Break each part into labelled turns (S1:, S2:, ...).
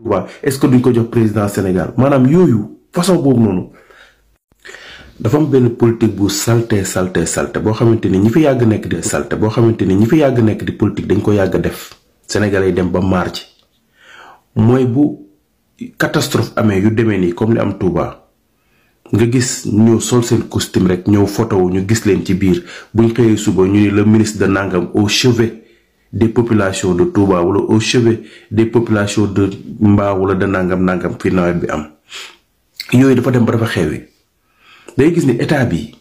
S1: Touba est-ce que duñ ko jox président Sénégal maanaam yooyu façon boobu noonu dafa am benn politique bu salte boo xamante ni ñi fi yàgg nekk di politique dañ ko yàgg def Sénégalais yi dem ba maar ci mooy bu catastrophe amee yu demee nii comme li am Touba nga gis ñëw sol seen costume rek ñëw photo wu ñu gis leen ci biir buñ xëyee suba ñu ni le ministre de nangam au chevet des populations de Touba wala au chevet des populations de Mbao wala de nangam fi nawet bi am yooyu dafa dem ba dafa xewi day gis ni état bi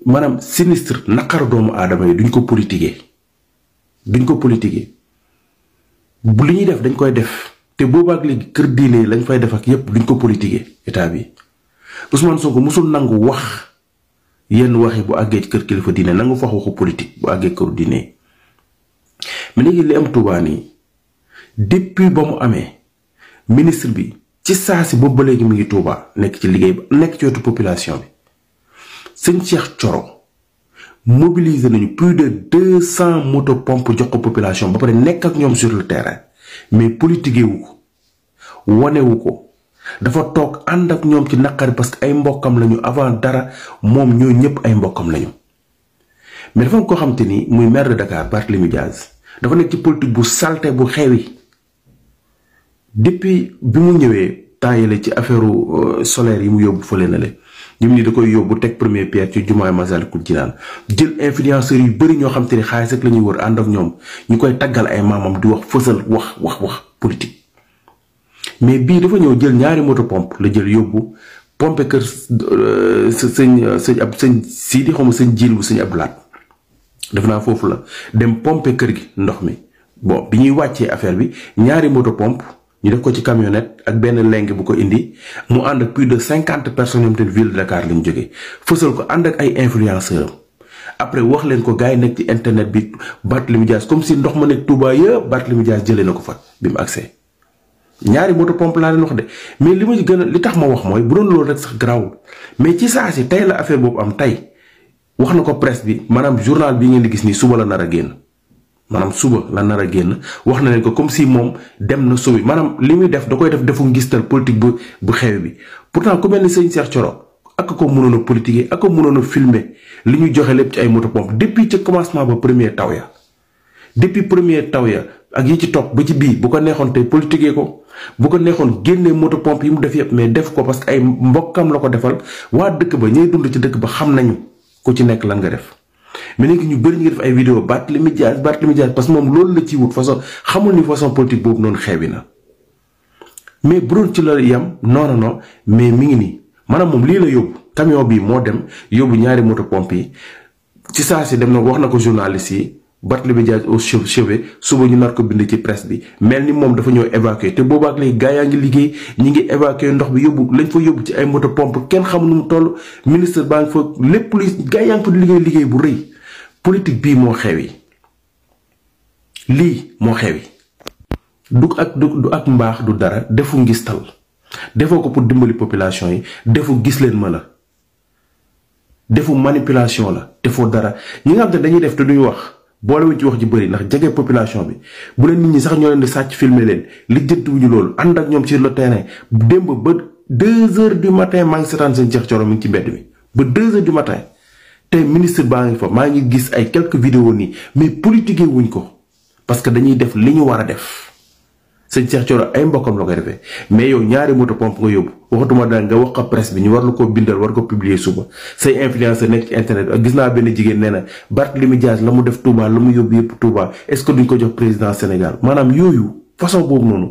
S1: maanaam sinistre naqar doomu aadama yi duñ ko politiquer bu li ñuy def dañ koy def te boobaak léegi kër diine yi lañ fay def ak yépp duñ ko politiquer état bi Ousmane Sonko musul nangu wax yenn waxi bu àggee ci kër kilifa diine nangu fa waxu politique bu àggee këru diine mais léegi li am Touba nii depuis ba mu amee ministre bi ci saa si boobu ba léegi mi ngi Touba nekk ci liggéey ba nekk ci wetu population bi sëñ Cheikh Thioro mobiliser nañu plus de 200 moto pompe jox ko population ba pare nekk ak ñoom sur le terrain mais politiqué wu ko wanewu ko dafa toog ànd ak ñoom ci naqari parce que ay mbokkam lañu avant dara moom ñoo ñëpp ay mbokkam lañu mais dafa am koo xam te ni muy maire de Dakar Barthélémy Dias dafa nekk ci politique bu salte bu xewi depuis bi mu ñëwee temps yële ci affaire solaire yi mu yóbbu fële na le ñum ni da koy yóbbu teg première pierre ci jumaay Massalikul Jinaan jël influenceurs yu bëri ñoo xam te ni xaalis rek la ñuy wër ànd ak ñoom ñu koy taggal ay maamam di wax fësal wax politique mais bii dafa ñëw jël ñaari moto pompe la jël yóbbu pompe kër sëñ Sidi xaw ma sëñ Jiil bu sëñ Abdoulaat def naa foofu la dem pompe kër gi ndox mi bon bi ñuy wàccee affaire bi ñaari moto pompe ñu def ko ci camionnette ak benn leng bu ko indi mu ànd ak plus de 50 personnes yoo xam te ville de Dakar lañ jógee fësal ko ànd ak ay influenceurs après wax leen ko gars yi nekk ci internet bi Barthélémy Dias comme si ndox ma nekk Touba yëpp Barthélémy Dias jëlee na ko fa bi mu accès ñaari moto pompe laa leen wax de mais li ma ci gën a li tax ma wax mooy bu doon loolu rek sax garaawul mais ci saa si tey la affaire boobu am tey wax na ko presse bi maanaam journal bi ngeen di gis nii suba la nar a génn wax na leen ko comme si moom dem na sowi maanaam li muy def da koy def defu ngistal politique bu xew bi pourtant ku mel ni sëñ Cheikh Thioro ak ko mënoon a politiquer ak ko mënoon a filmer li ñu joxe lépp ci ay moto pompe depuis ca commencement ba premier taw ya ak yi ci topp ba ci bii bu ko neexoon tey politiquer ko bu ko neexoon génnee moto pompe yi mu def yëpp mais def ko parce que ay mbokkam la ko defal waa dëkk ba ñuy dund ci dëkk ba xam nañu ku ci nekk lan nga def mais léegi ñu bëri ñu ngi def ay vidéo Barthélémy Dias parce que moom loolu la ciy wut façon xamul ni façon politique boobu noonu xeebi na mais bu doon ci la yam non mais mi ngi nii maanaam moom lii la yóbbu camion bii moo dem yóbbu ñaari moto pompe yi ci saa si dem na wax na ko journaliste yi Barthélémy Dias au chevet suba ñu nar ko bind ci presse bi mel ni moom dafa ñëw évacuer te boobaak léegi gaa yaa ngi liggéey ñi ngi évacuer ndox bi yóbbu lañ fa yóbbu ci ay moto pompe kenn xamul nu mu toll ministre baa ngi fa lépp luy gaa yaa ngi fa liggéey bu rëy politique bii moo xewi lii moo xewi du ak mbaax du dara defu ngistal defoo ko pour dimbali population yi defu gis leen ma la defu manipulation la defoo dara ñi nga xam te dañuy def te duñu wax boolewuñ ci wax ji bëri ndax jege population bi bu leen nit ñi sax ñoo leen di sàcc filmer leen lijjantiwuñu loolu ànd ak ñoom sur le terrain démb ba 2 heures du matin maa ngi seetaan seen Cheikh Thioro mi ngi ci mbedd mi ba 2 heures du matin te ministre baa ngi fa maa ngi gis ay quelques vidéos nii mais politiqué wuñ ko parce que dañuy def li ñu war a def sëñ Cheikh Thioro ay mbokkam la koy defee mais yow ñaari moto pompe nga yóbbu waxatuma daal nga wax ko presse bi ñu war la koo bindal war ko publier suba say influenceur nekk ci internet ak gis naa benn jigéen nee na Barthélémy Dias la mu def Touba la mu yóbbu yëpp Touba est-ce que duñ ko jox président Sénégal maanaam yooyu façon boobu noonu